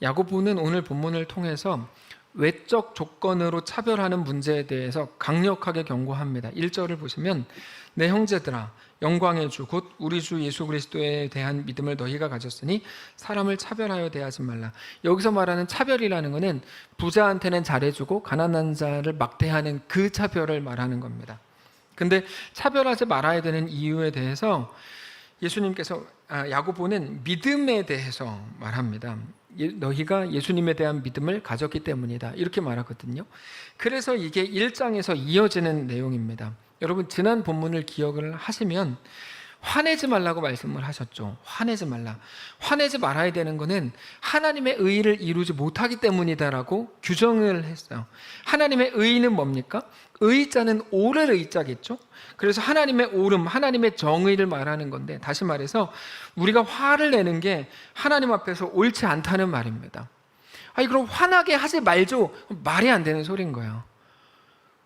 야고보는 오늘 본문을 통해서 외적 조건으로 차별하는 문제에 대해서 강력하게 경고합니다. 1절을 보시면 내 형제들아 영광의 주 곧 우리 주 예수 그리스도에 대한 믿음을 너희가 가졌으니 사람을 차별하여 대하지 말라. 여기서 말하는 차별이라는 것은 부자한테는 잘해주고 가난한 자를 막대하는 그 차별을 말하는 겁니다. 근데 차별하지 말아야 되는 이유에 대해서 예수님께서 야고보는 믿음에 대해서 말합니다. 너희가 예수님에 대한 믿음을 가졌기 때문이다 이렇게 말하거든요. 그래서 이게 1장에서 이어지는 내용입니다. 여러분 지난 본문을 기억을 하시면 화내지 말라고 말씀을 하셨죠. 화내지 말라. 화내지 말아야 되는 것은 하나님의 의를 이루지 못하기 때문이다라고 규정을 했어요. 하나님의 의는 뭡니까? 의자는 옳을 의자겠죠. 그래서 하나님의 옳음, 하나님의 정의를 말하는 건데, 다시 말해서 우리가 화를 내는 게 하나님 앞에서 옳지 않다는 말입니다. 아니 그럼 화나게 하지 말죠. 말이 안 되는 소리인 거예요.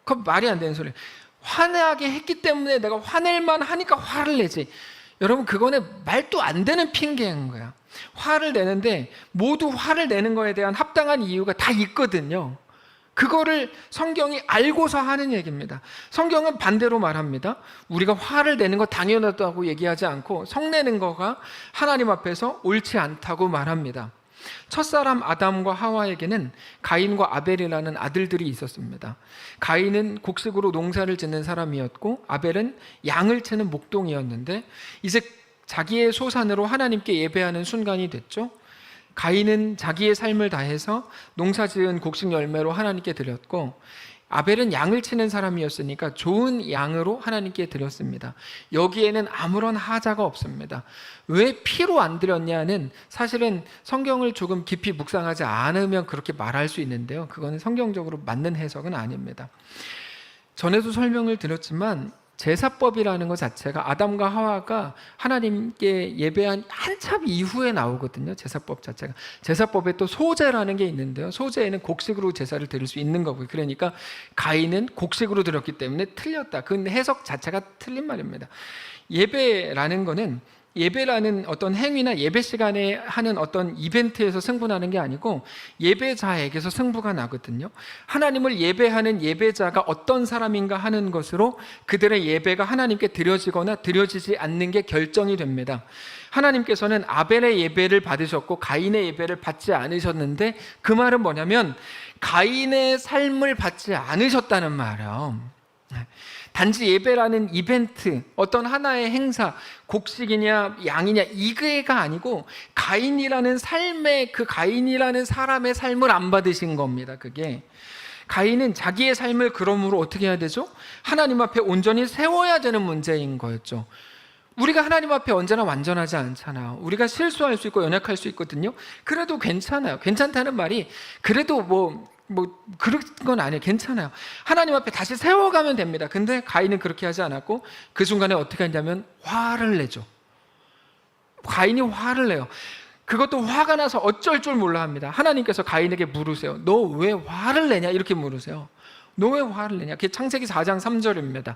그건 말이 안 되는 소리예요. 화나게 했기 때문에 내가 화낼만 하니까 화를 내지. 여러분 그거는 말도 안 되는 핑계인 거야. 화를 내는데 모두 화를 내는 거에 대한 합당한 이유가 다 있거든요. 그거를 성경이 알고서 하는 얘기입니다. 성경은 반대로 말합니다. 우리가 화를 내는 거 당연하다고 얘기하지 않고 성내는 거가 하나님 앞에서 옳지 않다고 말합니다. 첫사람 아담과 하와에게는 가인과 아벨이라는 아들들이 있었습니다. 가인은 곡식으로 농사를 짓는 사람이었고 아벨은 양을 치는 목동이었는데 이제 자기의 소산으로 하나님께 예배하는 순간이 됐죠. 가인은 자기의 삶을 다해서 농사지은 곡식 열매로 하나님께 드렸고 아벨은 양을 치는 사람이었으니까 좋은 양으로 하나님께 드렸습니다. 여기에는 아무런 하자가 없습니다. 왜 피로 안 드렸냐는 사실은 성경을 조금 깊이 묵상하지 않으면 그렇게 말할 수 있는데요. 그거는 성경적으로 맞는 해석은 아닙니다. 전에도 설명을 드렸지만 제사법이라는 것 자체가 아담과 하와가 하나님께 예배한 한참 이후에 나오거든요. 제사법 자체가. 제사법에 또 소제라는 게 있는데요. 소제에는 곡식으로 제사를 드릴 수 있는 거고요. 그러니까 가인은 곡식으로 드렸기 때문에 틀렸다. 그 해석 자체가 틀린 말입니다. 예배라는 거는 예배라는 어떤 행위나 예배 시간에 하는 어떤 이벤트에서 승부나는 게 아니고 예배자에게서 승부가 나거든요. 하나님을 예배하는 예배자가 어떤 사람인가 하는 것으로 그들의 예배가 하나님께 드려지거나 드려지지 않는 게 결정이 됩니다. 하나님께서는 아벨의 예배를 받으셨고 가인의 예배를 받지 않으셨는데 그 말은 뭐냐면 가인의 삶을 받지 않으셨다는 말이에요. 단지 예배라는 이벤트, 어떤 하나의 행사, 곡식이냐 양이냐 이게가 아니고 가인이라는 삶의 그 가인이라는 사람의 삶을 안 받으신 겁니다. 그게 가인은 자기의 삶을 그러므로 어떻게 해야 되죠? 하나님 앞에 온전히 세워야 되는 문제인 거였죠. 우리가 하나님 앞에 언제나 완전하지 않잖아요. 우리가 실수할 수 있고 연약할 수 있거든요. 그래도 괜찮아요. 괜찮다는 말이 그래도 뭐 그런 건 아니에요. 괜찮아요. 하나님 앞에 다시 세워가면 됩니다. 근데 가인은 그렇게 하지 않았고 그 순간에 어떻게 했냐면 화를 내죠. 가인이 화를 내요. 그것도 화가 나서 어쩔 줄 몰라 합니다. 하나님께서 가인에게 물으세요. 너 왜 화를 내냐? 이렇게 물으세요. 너 왜 화를 내냐? 그게 창세기 4장 3절입니다.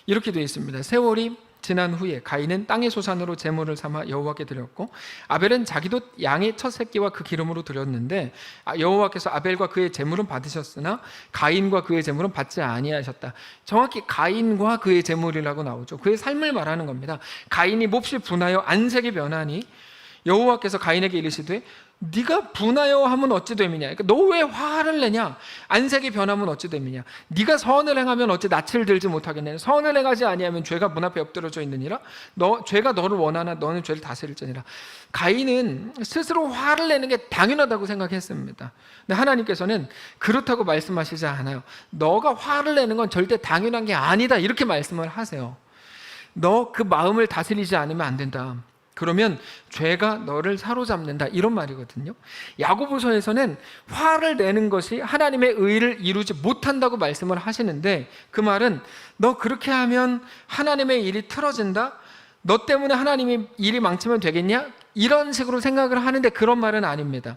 이렇게 되어 있습니다. 세월이 지난 후에 가인은 땅의 소산으로 제물을 삼아 여호와께 드렸고 아벨은 자기도 양의 첫 새끼와 그 기름으로 드렸는데 여호와께서 아벨과 그의 제물은 받으셨으나 가인과 그의 제물은 받지 아니하셨다. 정확히 가인과 그의 제물이라고 나오죠. 그의 삶을 말하는 겁니다. 가인이 몹시 분하여 안색이 변하니 여호와께서 가인에게 이르시되 네가 분하여 하면 어찌 됨이냐. 그러니까 너 왜 화를 내냐? 안색이 변하면 어찌 됨이냐. 네가 선을 행하면 어찌 낯을 들지 못하겠느냐. 선을 행하지 아니하면 죄가 문 앞에 엎드러져 있느니라. 죄가 너를 원하나 너는 죄를 다스릴지니라. 가인은 스스로 화를 내는 게 당연하다고 생각했습니다. 근데 하나님께서는 그렇다고 말씀하시지 않아요. 너가 화를 내는 건 절대 당연한 게 아니다 이렇게 말씀을 하세요. 너 그 마음을 다스리지 않으면 안 된다. 그러면 죄가 너를 사로잡는다 이런 말이거든요. 야고보서에서는 화를 내는 것이 하나님의 의를 이루지 못한다고 말씀을 하시는데 그 말은 너 그렇게 하면 하나님의 일이 틀어진다? 너 때문에 하나님의 일이 망치면 되겠냐? 이런 식으로 생각을 하는데 그런 말은 아닙니다.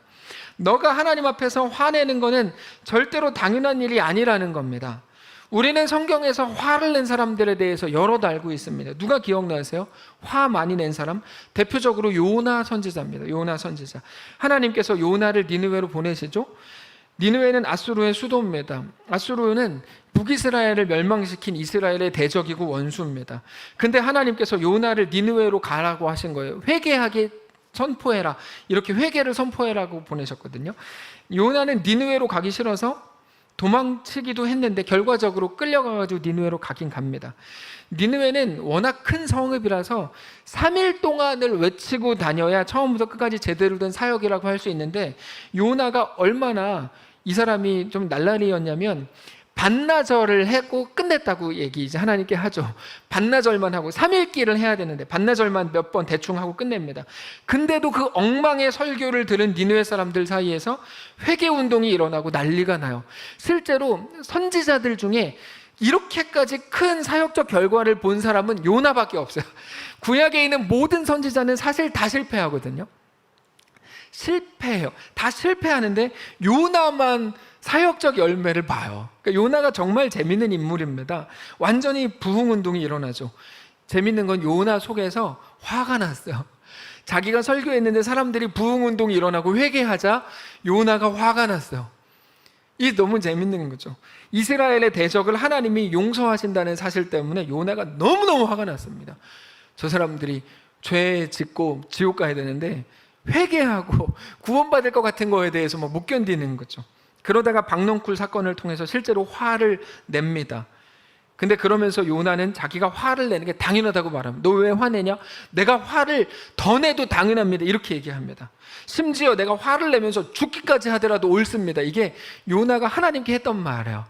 너가 하나님 앞에서 화내는 것은 절대로 당연한 일이 아니라는 겁니다. 우리는 성경에서 화를 낸 사람들에 대해서 여럿 알고 있습니다. 누가 기억나세요? 화 많이 낸 사람? 대표적으로 요나 선지자입니다. 요나 선지자. 하나님께서 요나를 니느웨로 보내시죠. 니느웨는 아수르의 수도입니다. 아수르는 북이스라엘을 멸망시킨 이스라엘의 대적이고 원수입니다. 근데 하나님께서 요나를 니느웨로 가라고 하신 거예요. 회개하게 선포해라. 이렇게 회개를 선포해라고 보내셨거든요. 요나는 니느웨로 가기 싫어서 도망치기도 했는데 결과적으로 끌려가가지고 니느웨로 가긴 갑니다. 니느웨는 워낙 큰 성읍이라서 3일 동안을 외치고 다녀야 처음부터 끝까지 제대로 된 사역이라고 할 수 있는데, 요나가 얼마나 이 사람이 좀 날라리였냐면 반나절을 하고 끝냈다고 얘기 이제 하나님께 하죠. 반나절만 하고 3일길을 해야 되는데 반나절만 몇 번 대충 하고 끝냅니다. 근데도 그 엉망의 설교를 들은 니느웨 사람들 사이에서 회개운동이 일어나고 난리가 나요. 실제로 선지자들 중에 이렇게까지 큰 사역적 결과를 본 사람은 요나밖에 없어요. 구약에 있는 모든 선지자는 사실 다 실패하거든요. 실패해요. 다 실패하는데 요나만 사역적 열매를 봐요. 그러니까 요나가 정말 재밌는 인물입니다. 완전히 부흥운동이 일어나죠. 재밌는 건 요나 속에서 화가 났어요. 자기가 설교했는데 사람들이 부흥운동이 일어나고 회개하자 요나가 화가 났어요. 이게 너무 재밌는 거죠. 이스라엘의 대적을 하나님이 용서하신다는 사실 때문에 요나가 너무너무 화가 났습니다. 저 사람들이 죄 짓고 지옥 가야 되는데 회개하고 구원받을 것 같은 거에 대해서 못 견디는 거죠. 그러다가 박넝쿨 사건을 통해서 실제로 화를 냅니다. 근데 그러면서 요나는 자기가 화를 내는 게 당연하다고 말합니다. 너 왜 화내냐? 내가 화를 더 내도 당연합니다. 이렇게 얘기합니다. 심지어 내가 화를 내면서 죽기까지 하더라도 옳습니다. 이게 요나가 하나님께 했던 말이에요.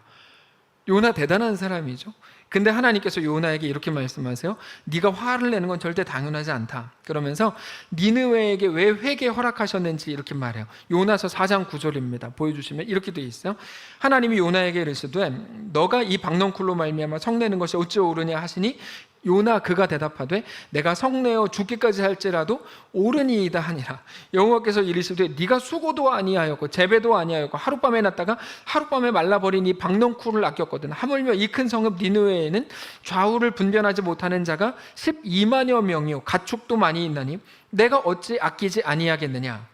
요나 대단한 사람이죠. 근데 하나님께서 요나에게 이렇게 말씀하세요. 네가 화를 내는 건 절대 당연하지 않다. 그러면서 니느웨에게 왜 회개 허락하셨는지 이렇게 말해요. 요나서 4장 9절입니다. 보여주시면 이렇게 되어 있어요. 하나님이 요나에게 이르시되 너가 이 박넝쿨로 말미암아 성내는 것이 어찌 옳으냐 하시니 요나 그가 대답하되 내가 성내어 죽기까지 할지라도 옳으니이다 하니라. 여호와께서 이르시되 네가 수고도 아니하였고 재배도 아니하였고 하룻밤에 났다가 하룻밤에 말라버린 이 박넝쿨을 아꼈거든. 하물며 이 큰 성읍 니느웨에는 좌우를 분별하지 못하는 자가 12만여 명이요 가축도 많이 있나니 내가 어찌 아끼지 아니하겠느냐.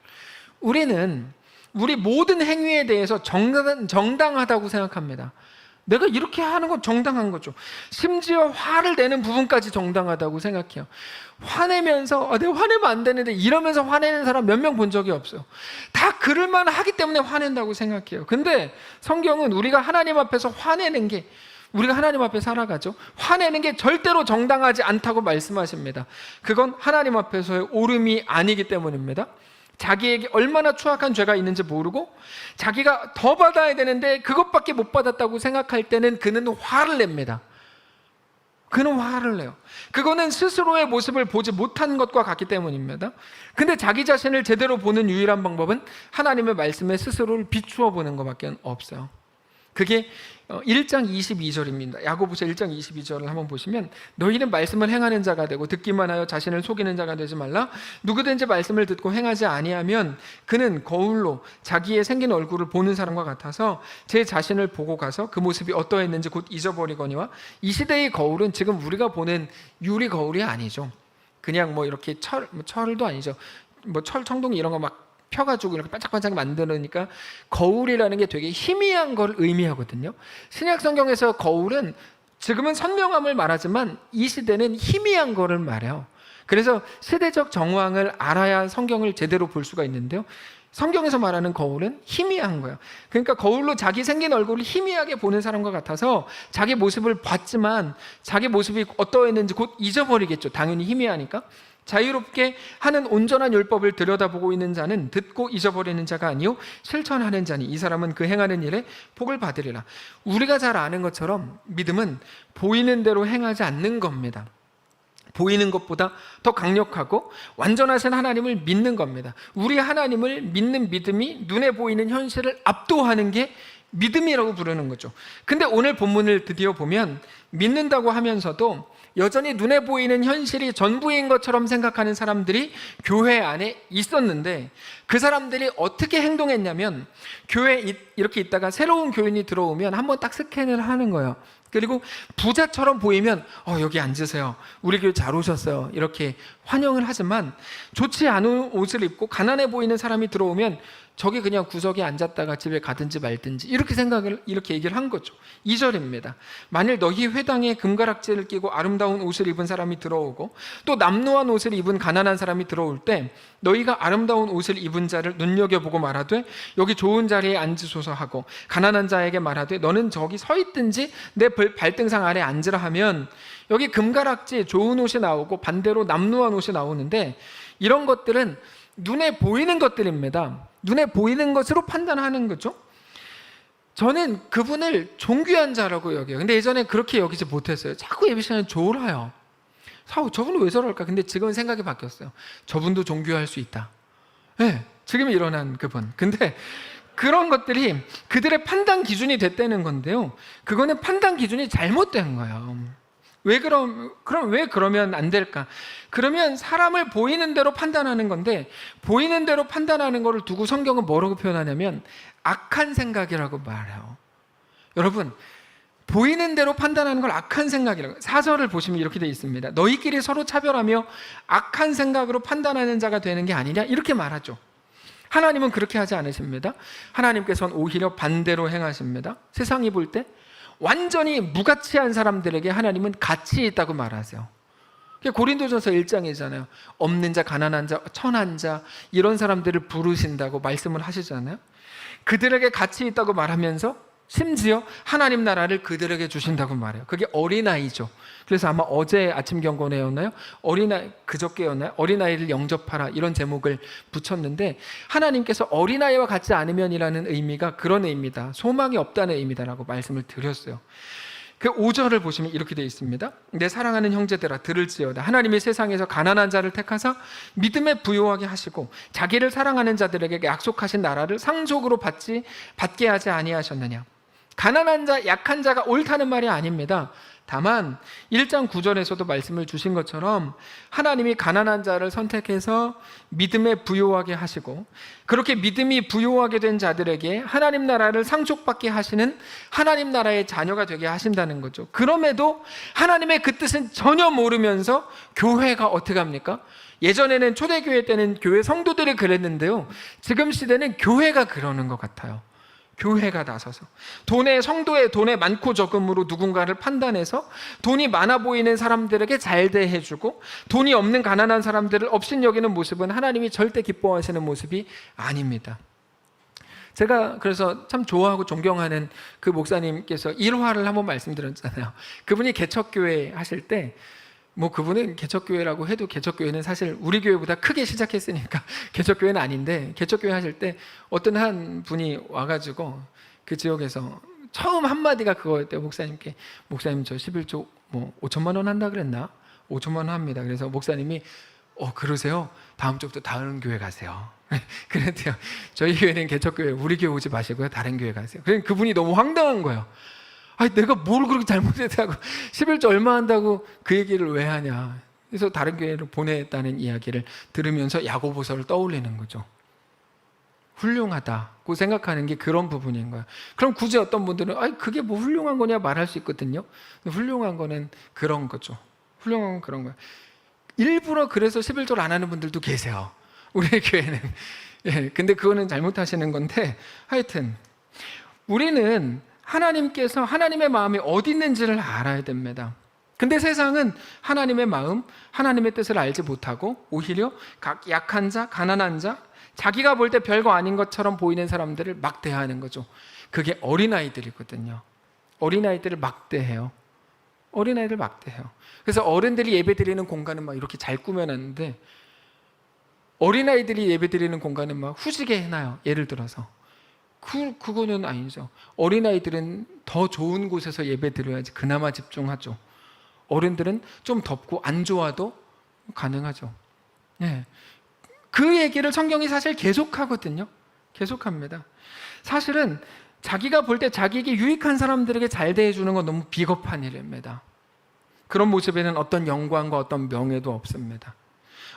우리는 우리 모든 행위에 대해서 정당하다고 생각합니다. 내가 이렇게 하는 건 정당한 거죠. 심지어 화를 내는 부분까지 정당하다고 생각해요. 화내면서 내가 화내면 안 되는데 이러면서 화내는 사람 몇 명 본 적이 없어요. 다 그럴만 하기 때문에 화낸다고 생각해요. 근데 성경은 우리가 하나님 앞에서 화내는 게, 우리가 하나님 앞에 살아가죠. 화내는 게 절대로 정당하지 않다고 말씀하십니다. 그건 하나님 앞에서의 옳음이 아니기 때문입니다. 자기에게 얼마나 추악한 죄가 있는지 모르고 자기가 더 받아야 되는데 그것밖에 못 받았다고 생각할 때는 그는 화를 냅니다. 그는 화를 내요. 그거는 스스로의 모습을 보지 못한 것과 같기 때문입니다. 근데 자기 자신을 제대로 보는 유일한 방법은 하나님의 말씀에 스스로를 비추어 보는 것밖에 없어요. 그게 1장 22절입니다. 야고보서 1장 22절을 한번 보시면 너희는 말씀을 행하는 자가 되고 듣기만 하여 자신을 속이는 자가 되지 말라. 누구든지 말씀을 듣고 행하지 아니하면 그는 거울로 자기의 생긴 얼굴을 보는 사람과 같아서 제 자신을 보고 가서 그 모습이 어떠했는지 곧 잊어버리거니와. 이 시대의 거울은 지금 우리가 보는 유리 거울이 아니죠. 그냥 이렇게 철도 아니죠. 철 청동기 이런 거 막 펴가지고 이렇게 반짝반짝 만드니까 거울이라는 게 되게 희미한 걸 의미하거든요. 신약 성경에서 거울은 지금은 선명함을 말하지만 이 시대는 희미한 거를 말해요. 그래서 시대적 정황을 알아야 성경을 제대로 볼 수가 있는데요. 성경에서 말하는 거울은 희미한 거예요. 그러니까 거울로 자기 생긴 얼굴을 희미하게 보는 사람과 같아서 자기 모습을 봤지만 자기 모습이 어떠했는지 곧 잊어버리겠죠. 당연히 희미하니까. 자유롭게 하는 온전한 율법을 들여다보고 있는 자는 듣고 잊어버리는 자가 아니요 실천하는 자니 이 사람은 그 행하는 일에 복을 받으리라. 우리가 잘 아는 것처럼 믿음은 보이는 대로 행하지 않는 겁니다. 보이는 것보다 더 강력하고 완전하신 하나님을 믿는 겁니다. 우리 하나님을 믿는 믿음이 눈에 보이는 현실을 압도하는 게 믿음이라고 부르는 거죠. 근데 오늘 본문을 드디어 보면 믿는다고 하면서도 여전히 눈에 보이는 현실이 전부인 것처럼 생각하는 사람들이 교회 안에 있었는데, 그 사람들이 어떻게 행동했냐면 교회에 이렇게 있다가 새로운 교인이 들어오면 한번 딱 스캔을 하는 거예요. 그리고 부자처럼 보이면 여기 앉으세요, 우리 교회 잘 오셨어요, 이렇게 환영을 하지만, 좋지 않은 옷을 입고 가난해 보이는 사람이 들어오면 저기 그냥 구석에 앉았다가 집에 가든지 말든지 이렇게 얘기를 한 거죠. 2절입니다. 만일 너희 회당에 금가락지를 끼고 아름다운 옷을 입은 사람이 들어오고 또 남루한 옷을 입은 가난한 사람이 들어올 때 너희가 아름다운 옷을 입은 자를 눈여겨보고 말하되 여기 좋은 자리에 앉으소서 하고, 가난한 자에게 말하되 너는 저기 서 있든지 내 발등상 아래 앉으라 하면, 여기 금가락지 좋은 옷이 나오고 반대로 남루한 옷이 나오는데, 이런 것들은 눈에 보이는 것들입니다. 눈에 보이는 것으로 판단하는 거죠. 저는 그분을 존귀한 자라고 여겨요. 근데 예전에 그렇게 여기지 못했어요. 자꾸 예배 시간에 졸아요. 저분은 왜 저럴까? 근데 지금은 생각이 바뀌었어요. 저분도 존귀할 수 있다. 네, 지금 일어난 그분. 근데 그런 것들이 그들의 판단 기준이 됐다는 건데요, 그거는 판단 기준이 잘못된 거예요. 그럼 왜 그러면 안 될까? 그러면 사람을 보이는 대로 판단하는 건데, 보이는 대로 판단하는 거를 두고 성경은 뭐라고 표현하냐면 악한 생각이라고 말해요. 여러분, 보이는 대로 판단하는 걸 악한 생각이라고, 4절을 보시면 이렇게 되어 있습니다. 너희끼리 서로 차별하며 악한 생각으로 판단하는 자가 되는 게 아니냐, 이렇게 말하죠. 하나님은 그렇게 하지 않으십니다. 하나님께서는 오히려 반대로 행하십니다. 세상이 볼 때 완전히 무가치한 사람들에게 하나님은 가치 있다고 말하세요. 고린도전서 1장이잖아요. 없는 자, 가난한 자, 천한 자, 이런 사람들을 부르신다고 말씀을 하시잖아요. 그들에게 가치 있다고 말하면서 심지어 하나님 나라를 그들에게 주신다고 말해요. 그게 어린아이죠. 그래서 아마 어제 아침 경건회였나요? 그저께였나요? 어린아이를 영접하라, 이런 제목을 붙였는데, 하나님께서 어린아이와 같지 않으면이라는 의미가 그런 의미다, 소망이 없다는 의미다라고 말씀을 드렸어요. 그 5절을 보시면 이렇게 되어 있습니다. 내 사랑하는 형제들아 들을지어다. 하나님이 세상에서 가난한 자를 택하사 믿음에 부요하게 하시고 자기를 사랑하는 자들에게 약속하신 나라를 상속으로 받게 하지 아니하셨느냐. 가난한 자, 약한 자가 옳다는 말이 아닙니다. 다만 1장 9절에서도 말씀을 주신 것처럼 하나님이 가난한 자를 선택해서 믿음에 부요하게 하시고, 그렇게 믿음이 부요하게 된 자들에게 하나님 나라를 상속받게 하시는 하나님 나라의 자녀가 되게 하신다는 거죠. 그럼에도 하나님의 그 뜻은 전혀 모르면서 교회가 어떻게 합니까? 예전에는 초대교회 때는 교회 성도들이 그랬는데요, 지금 시대는 교회가 그러는 것 같아요. 교회가 나서서 성도의 돈의 많고 적음으로 누군가를 판단해서 돈이 많아 보이는 사람들에게 잘 대해주고 돈이 없는 가난한 사람들을 업신여기는 모습은 하나님이 절대 기뻐하시는 모습이 아닙니다. 제가 그래서 참 좋아하고 존경하는 그 목사님께서 일화를 한번 말씀드렸잖아요. 그분이 개척교회 하실 때, 그분은 개척교회라고 해도 개척교회는 사실 우리 교회보다 크게 시작했으니까 개척교회는 아닌데, 개척교회 하실 때 어떤 한 분이 와가지고 그 지역에서 처음 한마디가 그거였대요. 목사님께, 목사님 저 11조 5천만 원 한다 그랬나? 5천만 원 합니다. 그래서 목사님이 그러세요? 다음 주부터 다른 교회 가세요. 그랬대요. 저희 교회는 개척교회, 우리 교회 오지 마시고요, 다른 교회 가세요. 그러니까 그분이 너무 황당한 거예요. 내가 뭘 그렇게 잘못했다고 11조 얼마 한다고 그 얘기를 왜 하냐. 그래서 다른 교회로 보냈다는 이야기를 들으면서 야고보서를 떠올리는 거죠. 훌륭하다고 생각하는 게 그런 부분인 거예요. 그럼 굳이 어떤 분들은 그게 뭐 훌륭한 거냐 말할 수 있거든요. 훌륭한 거는 그런 거죠. 훌륭한 건 그런 거예요. 일부러 그래서 11조를 안 하는 분들도 계세요, 우리 교회는. 근데 그거는 잘못하시는 건데, 하여튼 우리는 하나님께서 하나님의 마음이 어디 있는지를 알아야 됩니다. 근데 세상은 하나님의 마음, 하나님의 뜻을 알지 못하고 오히려 각 약한 자, 가난한 자, 자기가 볼 때 별거 아닌 것처럼 보이는 사람들을 막대하는 거죠. 그게 어린아이들이거든요. 어린아이들을 막대해요. 어린아이들 막대해요. 그래서 어른들이 예배드리는 공간은 막 이렇게 잘 꾸며놨는데, 어린아이들이 예배드리는 공간은 막 후지게 해놔요. 예를 들어서 그거는 아니죠. 어린아이들은 더 좋은 곳에서 예배 드려야지 그나마 집중하죠. 어른들은 좀 덥고 안 좋아도 가능하죠. 그 얘기를 성경이 사실 계속하거든요. 계속합니다. 사실은 자기가 볼 때 자기에게 유익한 사람들에게 잘 대해주는 건 너무 비겁한 일입니다. 그런 모습에는 어떤 영광과 어떤 명예도 없습니다.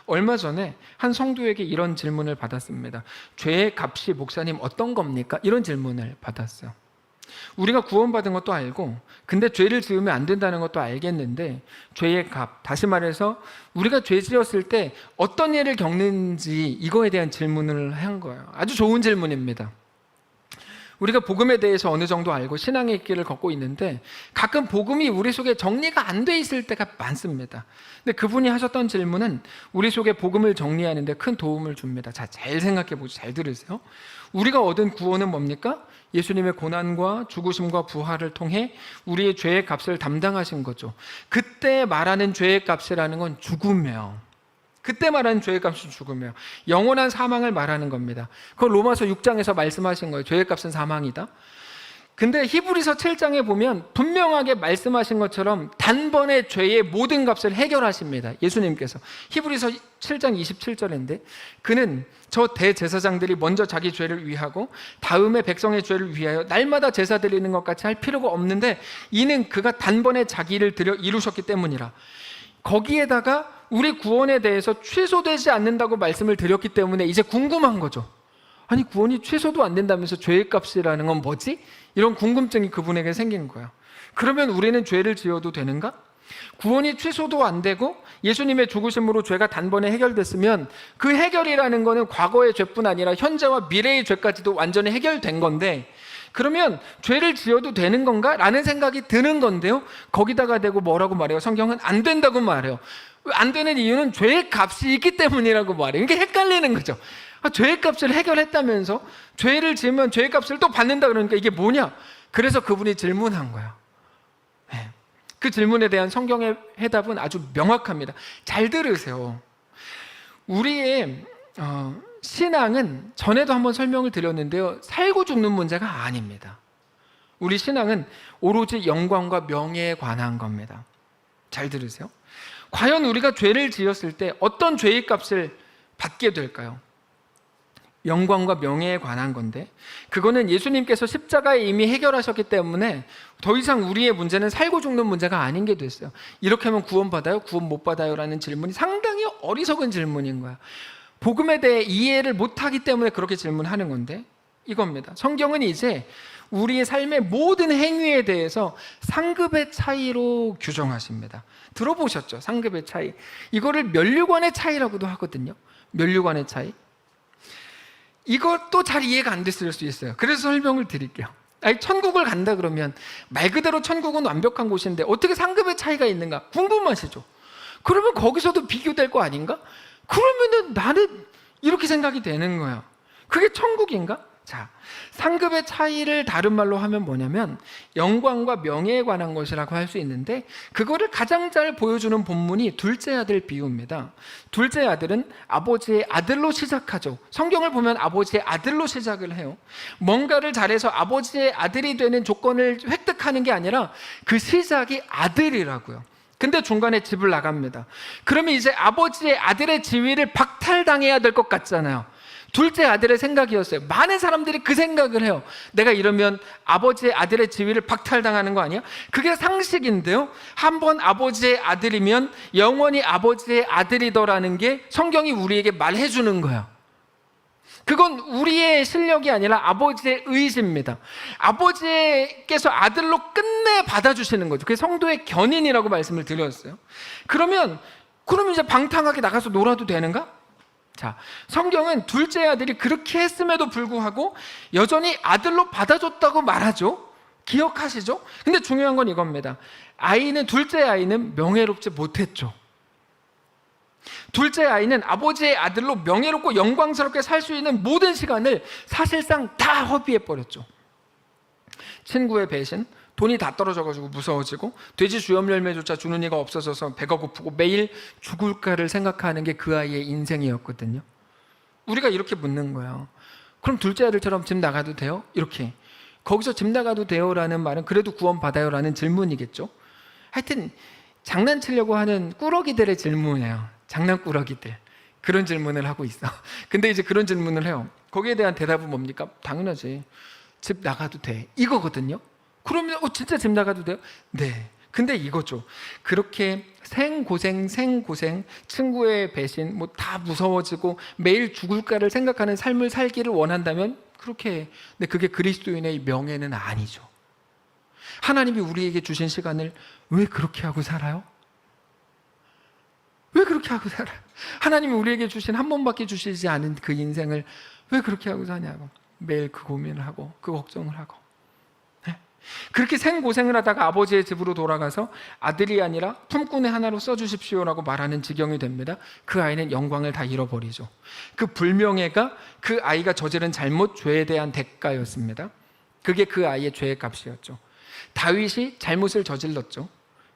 얼마 전에 한 성도에게 이런 질문을 받았습니다. 죄의 값이 목사님 어떤 겁니까? 이런 질문을 받았어요. 우리가 구원받은 것도 알고, 근데 죄를 지으면 안 된다는 것도 알겠는데, 죄의 값, 다시 말해서 우리가 죄 지었을 때 어떤 일을 겪는지 이거에 대한 질문을 한 거예요. 아주 좋은 질문입니다. 우리가 복음에 대해서 어느 정도 알고 신앙의 길을 걷고 있는데 가끔 복음이 우리 속에 정리가 안 돼 있을 때가 많습니다. 근데 그분이 하셨던 질문은 우리 속에 복음을 정리하는 데 큰 도움을 줍니다. 자, 잘 생각해 보시죠. 잘 들으세요. 우리가 얻은 구원은 뭡니까? 예수님의 고난과 죽으심과 부활을 통해 우리의 죄의 값을 담당하신 거죠. 그때 말하는 죄의 값이라는 건 죽음이에요. 그때 말하는 죄의 값은 죽음이에요. 영원한 사망을 말하는 겁니다. 그걸 로마서 6장에서 말씀하신 거예요. 죄의 값은 사망이다. 근데 히브리서 7장에 보면 분명하게 말씀하신 것처럼 단번에 죄의 모든 값을 해결하십니다. 예수님께서. 히브리서 7장 27절인데 그는 저 대제사장들이 먼저 자기 죄를 위하고 다음에 백성의 죄를 위하여 날마다 제사 드리는 것 같이 할 필요가 없는데 이는 그가 단번에 자기를 드려 이루셨기 때문이라. 거기에다가 우리 구원에 대해서 취소되지 않는다고 말씀을 드렸기 때문에 이제 궁금한 거죠. 아니 구원이 취소도 안 된다면서 죄의 값이라는 건 뭐지? 이런 궁금증이 그분에게 생긴 거예요. 그러면 우리는 죄를 지어도 되는가? 구원이 취소도 안 되고 예수님의 죽으심으로 죄가 단번에 해결됐으면 그 해결이라는 거는 과거의 죄뿐 아니라 현재와 미래의 죄까지도 완전히 해결된 건데 그러면 죄를 지어도 되는 건가? 라는 생각이 드는 건데요. 거기다가 대고 뭐라고 말해요? 성경은 안 된다고 말해요. 안 되는 이유는 죄의 값이 있기 때문이라고 말해요. 이게 헷갈리는 거죠. 죄의 값을 해결했다면서 죄를 지으면 죄의 값을 또 받는다 그러니까 이게 뭐냐? 그래서 그분이 질문한 거예요. 그 질문에 대한 성경의 해답은 아주 명확합니다. 잘 들으세요. 우리의 신앙은 전에도 한번 설명을 드렸는데요. 살고 죽는 문제가 아닙니다. 우리 신앙은 오로지 영광과 명예에 관한 겁니다. 잘 들으세요. 과연 우리가 죄를 지었을 때 어떤 죄의 값을 받게 될까요? 영광과 명예에 관한 건데 그거는 예수님께서 십자가에 이미 해결하셨기 때문에 더 이상 우리의 문제는 살고 죽는 문제가 아닌 게 됐어요. 이렇게 하면 구원받아요? 구원 못 받아요? 라는 질문이 상당히 어리석은 질문인 거야. 복음에 대해 이해를 못하기 때문에 그렇게 질문하는 건데 이겁니다. 성경은 이제 우리의 삶의 모든 행위에 대해서 상급의 차이로 규정하십니다. 들어보셨죠? 상급의 차이. 이거를 면류관의 차이라고도 하거든요. 면류관의 차이. 이것도 잘 이해가 안 됐을 수 있어요. 그래서 설명을 드릴게요. 아니, 천국을 간다 그러면 말 그대로 천국은 완벽한 곳인데 어떻게 상급의 차이가 있는가 궁금하시죠? 그러면 거기서도 비교될 거 아닌가? 그러면은 나는 이렇게 생각이 되는 거예요. 그게 천국인가? 자, 상급의 차이를 다른 말로 하면 뭐냐면 영광과 명예에 관한 것이라고 할 수 있는데 그거를 가장 잘 보여주는 본문이 둘째 아들 비유입니다. 둘째 아들은 아버지의 아들로 시작하죠. 성경을 보면 아버지의 아들로 시작을 해요. 뭔가를 잘해서 아버지의 아들이 되는 조건을 획득하는 게 아니라 그 시작이 아들이라고요. 근데 중간에 집을 나갑니다. 그러면 이제 아버지의 아들의 지위를 박탈당해야 될 것 같잖아요. 둘째 아들의 생각이었어요. 많은 사람들이 그 생각을 해요. 내가 이러면 아버지의 아들의 지위를 박탈당하는 거 아니야? 그게 상식인데요. 한번 아버지의 아들이면 영원히 아버지의 아들이더라는 게 성경이 우리에게 말해주는 거예요. 그건 우리의 실력이 아니라 아버지의 의지입니다. 아버지께서 아들로 끝내 받아주시는 거죠. 그게 성도의 견인이라고 말씀을 드렸어요. 그럼 이제 방탕하게 나가서 놀아도 되는가? 자, 성경은 둘째 아들이 그렇게 했음에도 불구하고 여전히 아들로 받아줬다고 말하죠. 기억하시죠? 근데 중요한 건 이겁니다. 둘째 아이는 명예롭지 못했죠. 둘째 아이는 아버지의 아들로 명예롭고 영광스럽게 살 수 있는 모든 시간을 사실상 다 허비해버렸죠. 친구의 배신, 돈이 다 떨어져가지고 무서워지고 돼지 주염 열매조차 주는 이가 없어져서 배가 고프고 매일 죽을까를 생각하는 게 그 아이의 인생이었거든요. 우리가 이렇게 묻는 거예요. 그럼 둘째 아들처럼 집 나가도 돼요? 이렇게. 거기서 집 나가도 돼요라는 말은 그래도 구원받아요 라는 질문이겠죠. 하여튼 장난치려고 하는 꾸러기들의 질문이에요. 장난꾸러기들. 그런 질문을 하고 있어. 근데 이제 그런 질문을 해요. 거기에 대한 대답은 뭡니까? 당연하지. 집 나가도 돼, 이거거든요. 그러면 진짜 집 나가도 돼요? 네. 근데 이거죠. 그렇게 생고생, 친구의 배신, 뭐 다 무서워지고 매일 죽을까를 생각하는 삶을 살기를 원한다면 그렇게 해. 근데 그게 그리스도인의 명예는 아니죠. 하나님이 우리에게 주신 시간을 왜 그렇게 하고 살아요? 왜 그렇게 하고 살아요? 하나님이 우리에게 주신 한 번밖에 주시지 않은 그 인생을 왜 그렇게 하고 사냐고. 매일 그 고민을 하고 그 걱정을 하고. 그렇게 생고생을 하다가 아버지의 집으로 돌아가서 아들이 아니라 품꾼의 하나로 써주십시오라고 말하는 지경이 됩니다. 그 아이는 영광을 다 잃어버리죠. 그 불명예가 그 아이가 저지른 잘못, 죄에 대한 대가였습니다. 그게 그 아이의 죄의 값이었죠. 다윗이 잘못을 저질렀죠.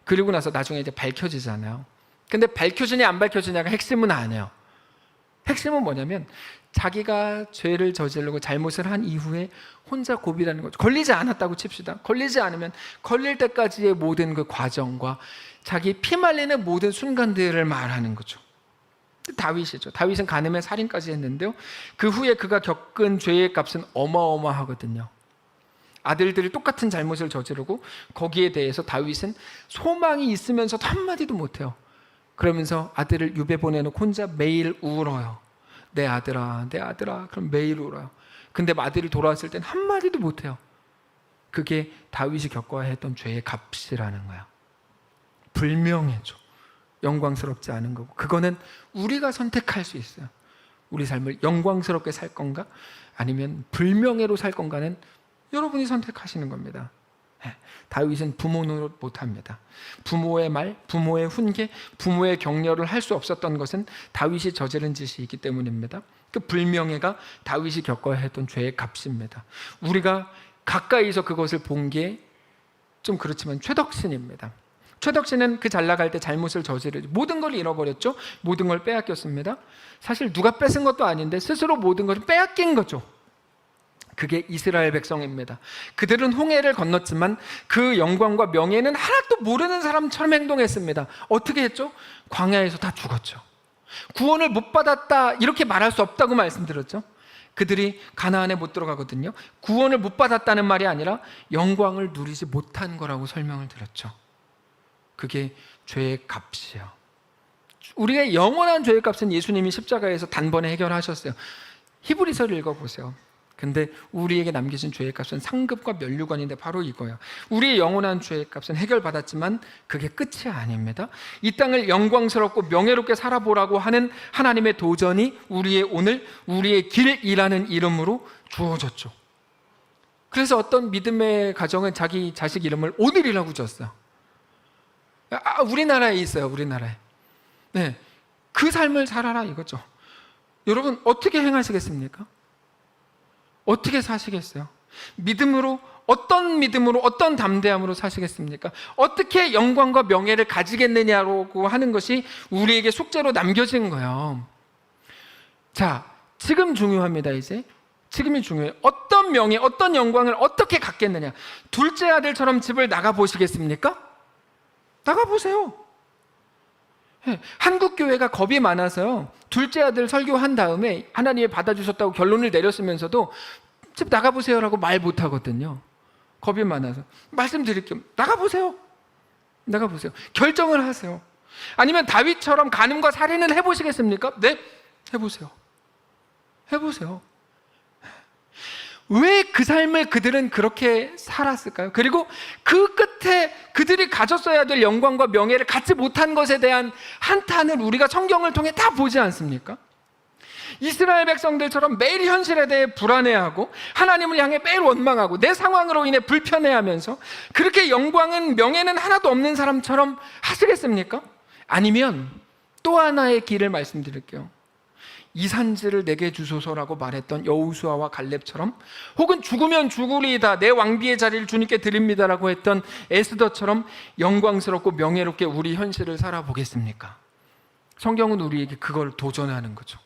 그리고 나서 나중에 이제 밝혀지잖아요. 근데 밝혀지냐 안 밝혀지냐가 핵심은 아니에요. 핵심은 뭐냐면 자기가 죄를 저지르고 잘못을 한 이후에 혼자 고비라는 거죠. 걸리지 않았다고 칩시다. 걸리지 않으면 걸릴 때까지의 모든 그 과정과 자기 피 말리는 모든 순간들을 말하는 거죠. 다윗이죠. 다윗은 간음에 살인까지 했는데요, 그 후에 그가 겪은 죄의 값은 어마어마하거든요. 아들들이 똑같은 잘못을 저지르고 거기에 대해서 다윗은 소망이 있으면서도 한마디도 못해요. 그러면서 아들을 유배 보내놓고 혼자 매일 울어요. 내 아들아, 내 아들아. 그럼 매일 울어요. 근데 아들이 돌아왔을 땐 한마디도 못해요. 그게 다윗이 겪어야 했던 죄의 값이라는 거야. 불명예죠. 영광스럽지 않은 거고. 그거는 우리가 선택할 수 있어요. 우리 삶을 영광스럽게 살 건가 아니면 불명예로 살 건가는 여러분이 선택하시는 겁니다. 다윗은 부모 노릇 못합니다. 부모의 말, 부모의 훈계, 부모의 격려를 할 수 없었던 것은 다윗이 저지른 짓이기 때문입니다. 그 불명예가 다윗이 겪어야 했던 죄의 값입니다. 우리가 가까이서 그것을 본 게 좀 그렇지만 최덕신입니다. 최덕신은 그 잘 나갈 때 잘못을 저지르죠. 모든 걸 잃어버렸죠. 모든 걸 빼앗겼습니다. 사실 누가 뺏은 것도 아닌데 스스로 모든 것을 빼앗긴 거죠. 그게 이스라엘 백성입니다. 그들은 홍해를 건넜지만 그 영광과 명예는 하나도 모르는 사람처럼 행동했습니다. 어떻게 했죠? 광야에서 다 죽었죠. 구원을 못 받았다 이렇게 말할 수 없다고 말씀드렸죠. 그들이 가나안에 못 들어가거든요. 구원을 못 받았다는 말이 아니라 영광을 누리지 못한 거라고 설명을 드렸죠. 그게 죄의 값이에요. 우리의 영원한 죄의 값은 예수님이 십자가에서 단번에 해결하셨어요. 히브리서를 읽어보세요. 근데 우리에게 남기신 죄의 값은 상급과 면류관인데 바로 이거예요. 우리의 영원한 죄의 값은 해결받았지만 그게 끝이 아닙니다. 이 땅을 영광스럽고 명예롭게 살아보라고 하는 하나님의 도전이 우리의 오늘, 우리의 길이라는 이름으로 주어졌죠. 그래서 어떤 믿음의 가정은 자기 자식 이름을 오늘이라고 지었어요. 우리나라에 있어요. 우리나라에. 네, 그 삶을 살아라 이거죠. 여러분 어떻게 행하시겠습니까? 어떻게 사시겠어요? 믿음으로 어떤 담대함으로 사시겠습니까? 어떻게 영광과 명예를 가지겠느냐고 하는 것이 우리에게 숙제로 남겨진 거예요. 자, 지금 중요합니다. 이제 지금이 중요해요. 어떤 명예, 어떤 영광을 어떻게 갖겠느냐. 둘째 아들처럼 집을 나가보시겠습니까? 나가보세요. 한국 교회가 겁이 많아서요, 둘째 아들 설교한 다음에 하나님이 받아주셨다고 결론을 내렸으면서도 집 나가보세요라고 말 못하거든요. 겁이 많아서. 말씀드릴게요. 나가보세요. 결정을 하세요. 아니면 다윗처럼 간음과 살인을 해보시겠습니까? 네, 해보세요. 왜 그 삶을 그들은 그렇게 살았을까요? 그리고 그 끝에 그들이 가졌어야 될 영광과 명예를 갖지 못한 것에 대한 한탄을 우리가 성경을 통해 다 보지 않습니까? 이스라엘 백성들처럼 매일 현실에 대해 불안해하고 하나님을 향해 매일 원망하고 내 상황으로 인해 불편해하면서 그렇게 영광은 명예는 하나도 없는 사람처럼 하시겠습니까? 아니면 또 하나의 길을 말씀드릴게요. 이 산지를 내게 주소서라고 말했던 여호수아와 갈렙처럼, 혹은 죽으면 죽으리이다 내 왕비의 자리를 주님께 드립니다라고 했던 에스더처럼 영광스럽고 명예롭게 우리 현실을 살아보겠습니까? 성경은 우리에게 그걸 도전하는 거죠.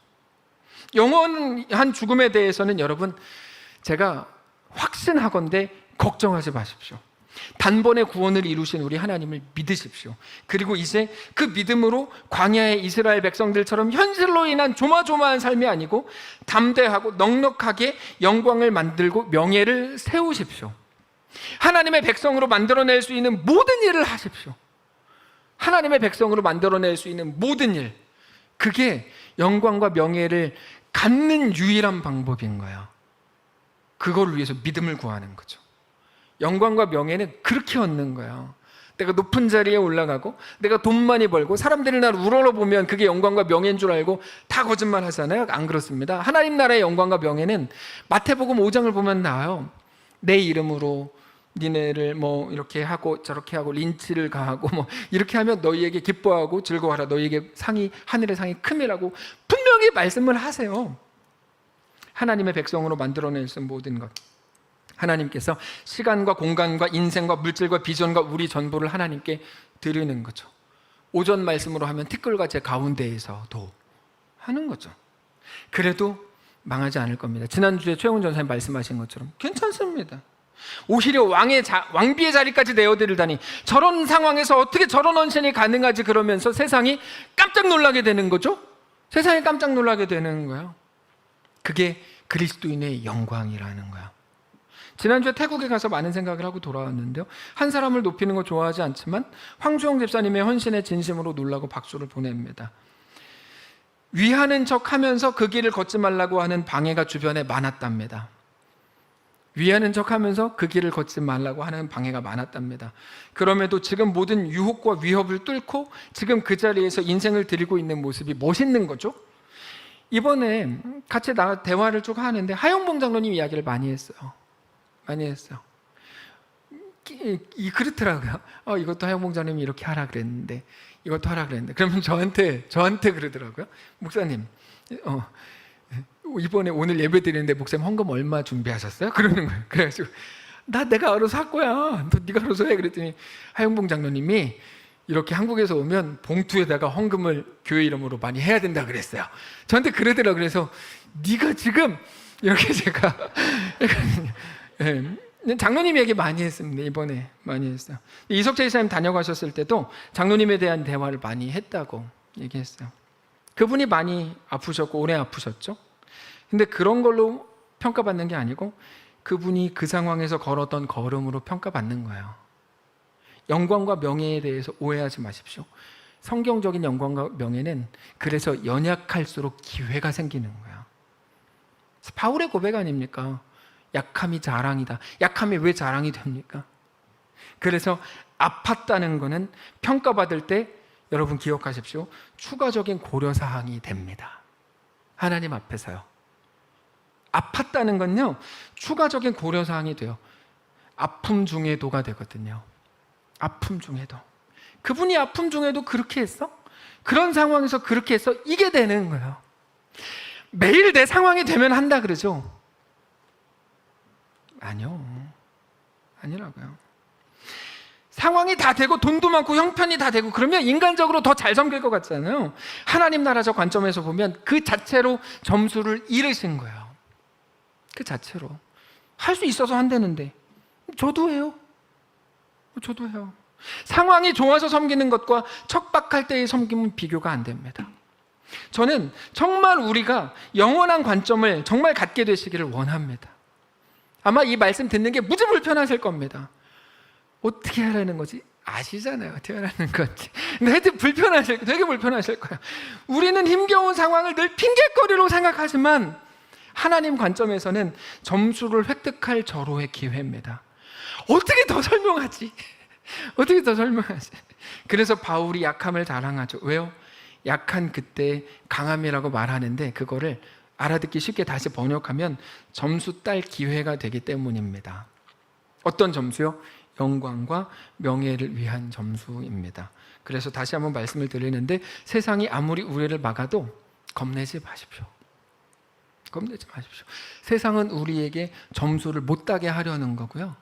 영원한 죽음에 대해서는 여러분 제가 확신하건대 걱정하지 마십시오. 단번에 구원을 이루신 우리 하나님을 믿으십시오. 그리고 이제 그 믿음으로 광야의 이스라엘 백성들처럼 현실로 인한 조마조마한 삶이 아니고 담대하고 넉넉하게 영광을 만들고 명예를 세우십시오. 하나님의 백성으로 만들어낼 수 있는 모든 일을 하십시오. 하나님의 백성으로 만들어낼 수 있는 모든 일, 그게 영광과 명예를 갖는 유일한 방법인 거예요. 그걸 위해서 믿음을 구하는 거죠. 영광과 명예는 그렇게 얻는 거예요. 내가 높은 자리에 올라가고 내가 돈 많이 벌고 사람들이 나를 우러러보면 그게 영광과 명예인 줄 알고 다 거짓말 하잖아요. 안 그렇습니다. 하나님 나라의 영광과 명예는 마태복음 5장을 보면 나와요. 내 이름으로 니네를 뭐 이렇게 하고 저렇게 하고 린치를 가하고 뭐 이렇게 하면 너희에게 기뻐하고 즐거워하라. 너희에게 상이 하늘의 상이 큼이라고 분명히 말씀을 하세요. 하나님의 백성으로 만들어낼 수 있는 모든 것, 하나님께서 시간과 공간과 인생과 물질과 비전과 우리 전부를 하나님께 드리는 거죠. 오전 말씀으로 하면 티끌과 제 가운데에서도 하는 거죠. 그래도 망하지 않을 겁니다. 지난주에 최영훈 전사님 말씀하신 것처럼 괜찮습니다. 오히려 왕비의 자리까지 내어드리다니, 저런 상황에서 어떻게 저런 헌신이 가능하지, 그러면서 세상이 깜짝 놀라게 되는 거죠. 세상이 깜짝 놀라게 되는 거예요. 그게 그리스도인의 영광이라는 거야. 지난주에 태국에 가서 많은 생각을 하고 돌아왔는데요, 한 사람을 높이는 거 좋아하지 않지만 황주영 집사님의 헌신에 진심으로 놀라고 박수를 보냅니다. 위하는 척 하면서 그 길을 걷지 말라고 하는 방해가 주변에 많았답니다. 위하는 척 하면서 그 길을 걷지 말라고 하는 방해가 많았답니다. 그럼에도 지금 모든 유혹과 위협을 뚫고 지금 그 자리에서 인생을 드리고 있는 모습이 멋있는 거죠. 이번에 같이 대화를 쭉 하는데 하영봉 장로님 이야기를 많이 했어요. 그렇더라고요. 이것도 하영봉 장로님이 이렇게 하라 그랬는데, 이것도 하라 그랬는데, 그러면 저한테 그러더라고요. 목사님, 이번에 오늘 예배 드리는데 목사님 헌금 얼마 준비하셨어요? 그러는 거예요. 그래가지고 내가 알아서 할 거야. 네가 알아서 해. 그랬더니 하영봉 장로님이 이렇게 한국에서 오면 봉투에다가 헌금을 교회 이름으로 많이 해야 된다 그랬어요. 저한테 그러더라고요. 그래서 네가 지금 이렇게 제가 장로님 얘기 많이 했습니다. 이번에 많이 했어요. 이석재 이사님 다녀가셨을 때도 장로님에 대한 대화를 많이 했다고 얘기했어요. 그분이 많이 아프셨고 오래 아프셨죠. 근데 그런 걸로 평가받는 게 아니고 그분이 그 상황에서 걸었던 걸음으로 평가받는 거예요. 영광과 명예에 대해서 오해하지 마십시오. 성경적인 영광과 명예는 그래서 연약할수록 기회가 생기는 거예요. 바울의 고백 아닙니까? 약함이 자랑이다. 약함이 왜 자랑이 됩니까? 그래서 아팠다는 거는 평가받을 때 여러분 기억하십시오. 추가적인 고려사항이 됩니다. 하나님 앞에서요. 아팠다는 건요, 추가적인 고려사항이 돼요. 아픔 중에도가 되거든요. 아픔 중에도. 그분이 아픔 중에도 그렇게 했어? 그런 상황에서 그렇게 했어? 이게 되는 거예요. 매일 내 상황이 되면 한다 그러죠? 아니라고요. 상황이 다 되고 돈도 많고 형편이 다 되고 그러면 인간적으로 더 잘 섬길 것 같잖아요. 하나님 나라적 관점에서 보면 그 자체로 점수를 잃으신 거예요. 그 자체로. 할 수 있어서 한다는데 저도 해요. 상황이 좋아서 섬기는 것과 척박할 때의 섬김은 비교가 안 됩니다. 저는 정말 우리가 영원한 관점을 정말 갖게 되시기를 원합니다. 아마 이 말씀 듣는 게 무지 불편하실 겁니다. 어떻게 하라는 거지? 아시잖아요. 어떻게 하라는 건지. 근데 하여튼 되게 불편하실 거예요. 우리는 힘겨운 상황을 늘 핑계거리로 생각하지만 하나님 관점에서는 점수를 획득할 절호의 기회입니다. 어떻게 더 설명하지? 그래서 바울이 약함을 자랑하죠. 왜요? 약한 그때 강함이라고 말하는데 그거를 알아듣기 쉽게 다시 번역하면 점수 딸 기회가 되기 때문입니다. 어떤 점수요? 영광과 명예를 위한 점수입니다. 그래서 다시 한번 말씀을 드리는데 세상이 아무리 우리를 막아도 겁내지 마십시오. 세상은 우리에게 점수를 못 따게 하려는 거고요.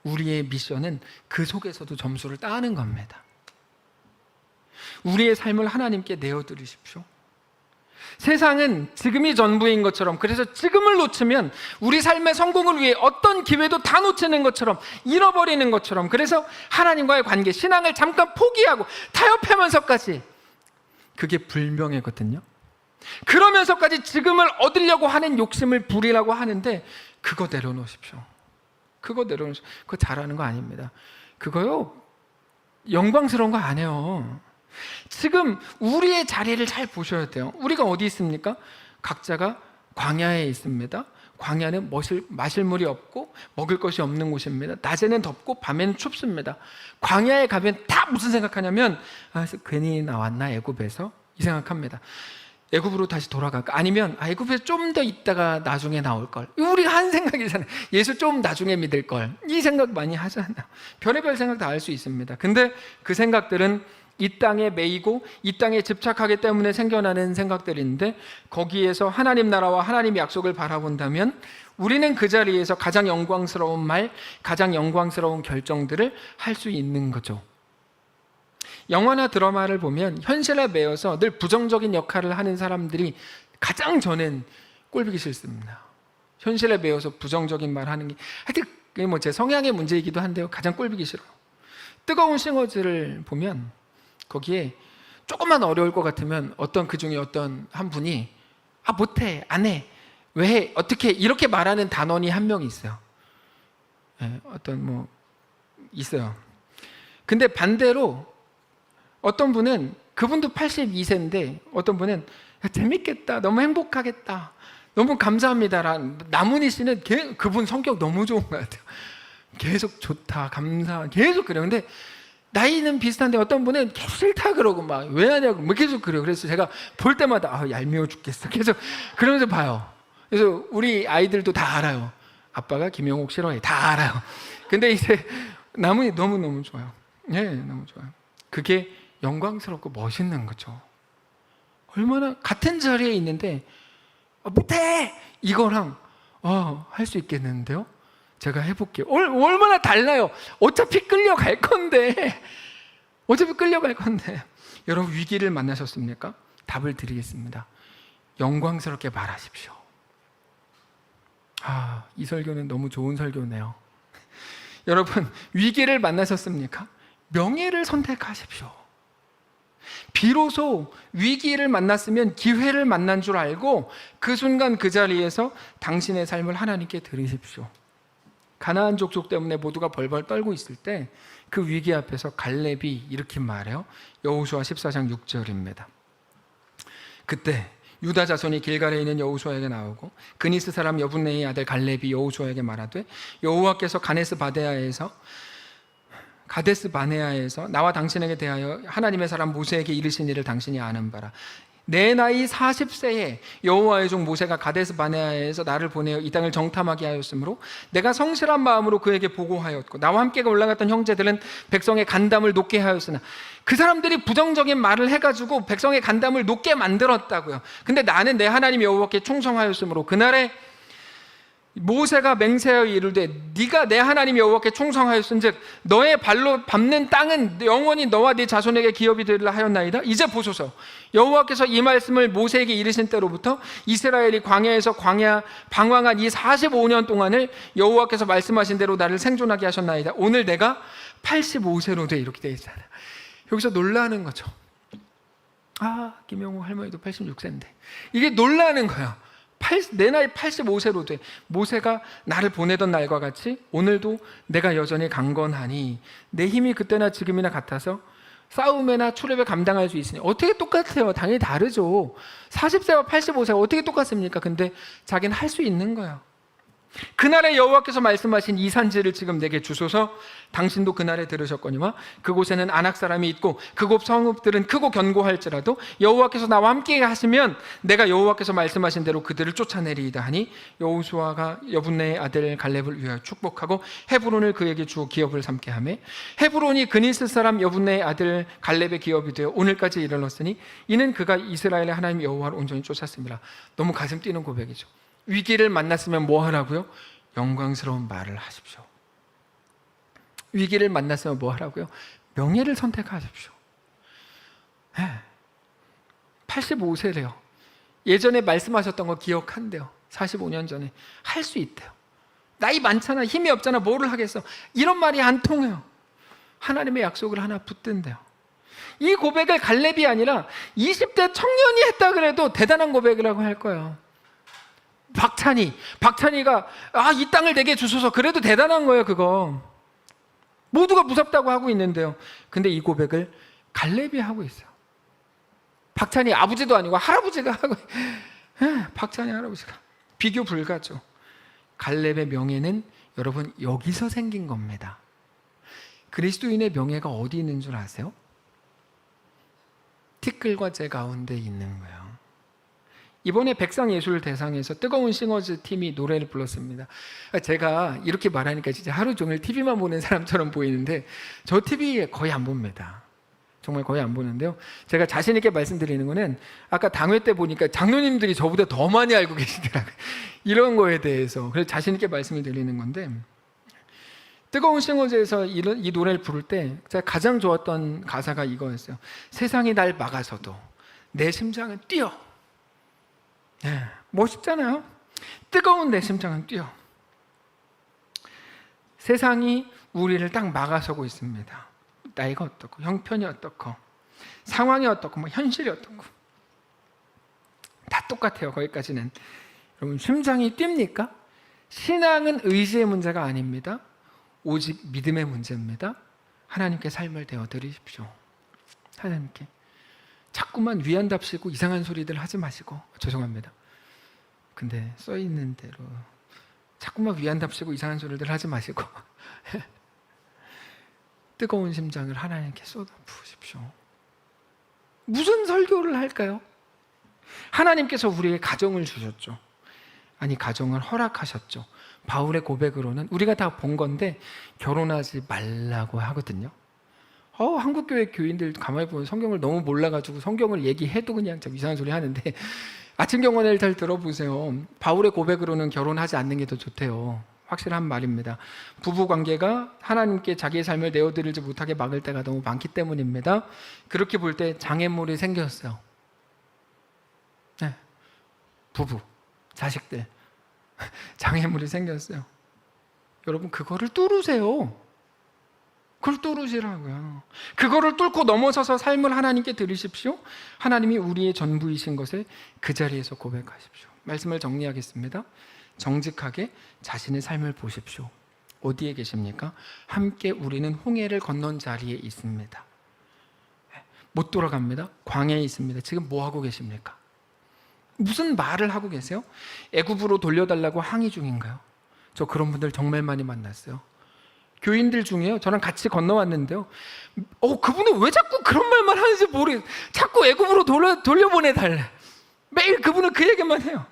우리의 미션은 그 속에서도 점수를 따는 겁니다. 우리의 삶을 하나님께 내어드리십시오. 세상은 지금이 전부인 것처럼, 그래서 지금을 놓치면 우리 삶의 성공을 위해 어떤 기회도 다 놓치는 것처럼, 잃어버리는 것처럼, 그래서 하나님과의 관계, 신앙을 잠깐 포기하고 타협하면서까지, 그게 불명예거든요. 그러면서까지 지금을 얻으려고 하는 욕심을 부리라고 하는데, 그거 내려놓으십시오. 그거 내려놓으십시오. 그거 잘하는 거 아닙니다. 그거요, 영광스러운 거 아니에요. 지금 우리의 자리를 잘 보셔야 돼요. 우리가 어디 있습니까? 각자가 광야에 있습니다. 광야는 마실 물이 없고 먹을 것이 없는 곳입니다. 낮에는 덥고 밤에는 춥습니다. 광야에 가면 다 무슨 생각하냐면, 괜히 나왔나 애굽에서? 이 생각합니다. 애굽으로 다시 돌아갈까? 아니면 애굽에서 좀 더 있다가 나중에 나올 걸. 우리가 한 생각이잖아요. 예수 좀 나중에 믿을 걸. 이 생각 많이 하잖아요. 별의별 생각 다 할 수 있습니다. 근데 그 생각들은 이 땅에 매이고 이 땅에 집착하기 때문에 생겨나는 생각들인데, 거기에서 하나님 나라와 하나님 약속을 바라본다면 우리는 그 자리에서 가장 영광스러운 말, 가장 영광스러운 결정들을 할 수 있는 거죠. 영화나 드라마를 보면 현실에 매여서 늘 부정적인 역할을 하는 사람들이 가장 저는 꼴보기 싫습니다. 현실에 매여서 부정적인 말 하는 게, 하여튼 그게 뭐 제 성향의 문제이기도 한데요, 가장 꼴보기 싫어요. 뜨거운 싱어즈를 보면 거기에 조금만 어려울 것 같으면 그 중에 어떤 한 분이 못해, 안 해, 왜 해, 어떻게, 이렇게 말하는 단원이 한 명 있어요. 있어요. 근데 반대로 어떤 분은, 그분도 82세인데 어떤 분은 재밌겠다, 너무 행복하겠다, 너무 감사합니다라는, 남은희 씨는 그분 성격 너무 좋은 것 같아요. 계속 좋다, 감사, 계속 그래요. 근데 나이는 비슷한데 어떤 분은 계속 싫다 그러고 막 왜 하냐고 계속 그래요. 그래서 제가 볼 때마다 얄미워 죽겠어, 계속 그러면서 봐요. 그래서 우리 아이들도 다 알아요. 아빠가 김영옥 싫어해, 다 알아요. 근데 이제 남은이 너무너무 좋아요. 너무 좋아요. 그게 영광스럽고 멋있는 거죠. 얼마나 같은 자리에 있는데 못해, 이거랑 할 수 있겠는데요? 제가 해볼게요. 얼마나 달라요. 어차피 끌려갈 건데. 여러분, 위기를 만나셨습니까? 답을 드리겠습니다. 영광스럽게 말하십시오. 이 설교는 너무 좋은 설교네요. 여러분, 위기를 만나셨습니까? 명예를 선택하십시오. 비로소 위기를 만났으면 기회를 만난 줄 알고 그 순간 그 자리에서 당신의 삶을 하나님께 드리십시오. 가나안 족속 때문에 모두가 벌벌 떨고 있을 때 그 위기 앞에서 갈렙이 이렇게 말해요. 여호수아 14장 6절입니다. 그때 유다 자손이 길갈에 있는 여호수아에게 나오고 그니스 사람 여분네의 아들 갈렙이 여호수아에게 말하되, 여호와께서 가데스 바네아에서 나와 당신에게 대하여 하나님의 사람 모세에게 이르신 일을 당신이 아는 바라. 내 나이 40세에 여호와의 종 모세가 가데스 바네아에서 나를 보내어 이 땅을 정탐하게 하였으므로 내가 성실한 마음으로 그에게 보고하였고, 나와 함께 올라갔던 형제들은 백성의 간담을 높게 하였으나, 그 사람들이 부정적인 말을 해가지고 백성의 간담을 높게 만들었다고요. 근데 나는 내 하나님 여호와께 충성하였으므로, 그날에 모세가 맹세하여 이르되 네가 내 하나님 여호와께 충성하였은즉 너의 발로 밟는 땅은 영원히 너와 네 자손에게 기업이 되리라 하였나이다. 이제 보소서, 여호와께서 이 말씀을 모세에게 이르신 때로부터 이스라엘이 광야에서 방황한 이 45년 동안을 여호와께서 말씀하신 대로 나를 생존하게 하셨나이다. 오늘 내가 85세로 돼, 이렇게 되어 있잖아요. 여기서 놀라는 거죠. 김영호 할머니도 86세인데 이게 놀라는 거예요. 내 나이 85세로 돼. 모세가 나를 보내던 날과 같이 오늘도 내가 여전히 강건하니 내 힘이 그때나 지금이나 같아서 싸움에나 출애굽에 감당할 수 있으니. 어떻게 똑같아요? 당연히 다르죠. 40세와 85세가 어떻게 똑같습니까? 근데 자기는 할 수 있는 거예요. 그날에 여호와께서 말씀하신 이 산지를 지금 내게 주소서. 당신도 그날에 들으셨거니와 그곳에는 아낙 사람이 있고 그곳 성읍들은 크고 견고할지라도 여호와께서 나와 함께 하시면 내가 여호와께서 말씀하신 대로 그들을 쫓아내리이다 하니, 여호수아가 여분네의 아들 갈렙을 위하여 축복하고 헤브론을 그에게 주어 기업을 삼게 하매, 헤브론이 그니스 사람 여분네의 아들 갈렙의 기업이 되어 오늘까지 이르렀으니 이는 그가 이스라엘의 하나님 여호와를 온전히 쫓았습니다. 너무 가슴 뛰는 고백이죠. 위기를 만났으면 뭐 하라고요? 영광스러운 말을 하십시오. 위기를 만났으면 뭐 하라고요? 명예를 선택하십시오. 85세래요. 예전에 말씀하셨던 거 기억한대요. 45년 전에. 할 수 있대요. 나이 많잖아, 힘이 없잖아, 뭐를 하겠어. 이런 말이 안 통해요. 하나님의 약속을 하나 붙든대요. 이 고백을 갈렙이 아니라 20대 청년이 했다 그래도 대단한 고백이라고 할 거예요. 박찬희가 이 땅을 내게 주소서, 그래도 대단한 거예요. 그거 모두가 무섭다고 하고 있는데요. 근데 이 고백을 갈렙이 하고 있어요. 박찬희 아버지도 아니고 할아버지가 하고, 박찬희 할아버지가. 비교 불가죠. 갈렙의 명예는 여러분 여기서 생긴 겁니다. 그리스도인의 명예가 어디 있는 줄 아세요? 티끌과 재 가운데 있는 거예요. 이번에 백상예술대상에서 뜨거운 싱어즈 팀이 노래를 불렀습니다. 제가 이렇게 말하니까 진짜 하루 종일 TV만 보는 사람처럼 보이는데 저 TV 거의 안 봅니다. 정말 거의 안 보는데요. 제가 자신 있게 말씀드리는 거는 아까 당회 때 보니까 장로님들이 저보다 더 많이 알고 계시더라고요. 이런 거에 대해서. 그래서 자신 있게 말씀을 드리는 건데, 뜨거운 싱어즈에서 이 노래를 부를 때 제가 가장 좋았던 가사가 이거였어요. 세상이 날 막아서도 내 심장은 뛰어. 네, 멋있잖아요. 뜨거운 내 심장은 뛰어. 세상이 우리를 딱 막아서고 있습니다. 나이가 어떻고, 형편이 어떻고, 상황이 어떻고, 현실이 어떻고, 다 똑같아요. 거기까지는. 여러분, 심장이 뜁니까? 신앙은 의지의 문제가 아닙니다. 오직 믿음의 문제입니다. 하나님께 삶을 대어드리십시오. 하나님께 자꾸만 위안답시고 이상한 소리들 하지 마시고, 죄송합니다. 근데 써있는 대로 자꾸만 위안답시고 이상한 소리들 하지 마시고 뜨거운 심장을 하나님께 쏟아부으십시오. 무슨 설교를 할까요? 하나님께서 우리에게 가정을 주셨죠. 아니, 가정을 허락하셨죠. 바울의 고백으로는 우리가 다 본 건데 결혼하지 말라고 하거든요. 한국교회 교인들 가만히 보면 성경을 너무 몰라가지고 성경을 얘기해도 그냥 좀 이상한 소리 하는데, 아침 경건을 잘 들어보세요. 바울의 고백으로는 결혼하지 않는 게 더 좋대요. 확실한 말입니다. 부부관계가 하나님께 자기의 삶을 내어드리지 못하게 막을 때가 너무 많기 때문입니다. 그렇게 볼 때 장애물이 생겼어요. 네. 부부, 자식들 장애물이 생겼어요. 여러분, 그거를 뚫으세요. 그걸 뚫으시라고요. 그거를 뚫고 넘어서서 삶을 하나님께 드리십시오. 하나님이 우리의 전부이신 것을 그 자리에서 고백하십시오. 말씀을 정리하겠습니다. 정직하게 자신의 삶을 보십시오. 어디에 계십니까? 함께 우리는 홍해를 건넌 자리에 있습니다. 못 돌아갑니다. 광야에 있습니다. 지금 뭐 하고 계십니까? 무슨 말을 하고 계세요? 애굽으로 돌려달라고 항의 중인가요? 저 그런 분들 정말 많이 만났어요. 교인들 중에요. 저랑 같이 건너왔는데요. 그분은 왜 자꾸 그런 말만 하는지 모르겠어요. 자꾸 애굽으로 돌려보내달래. 매일 그분은 그 얘기만 해요.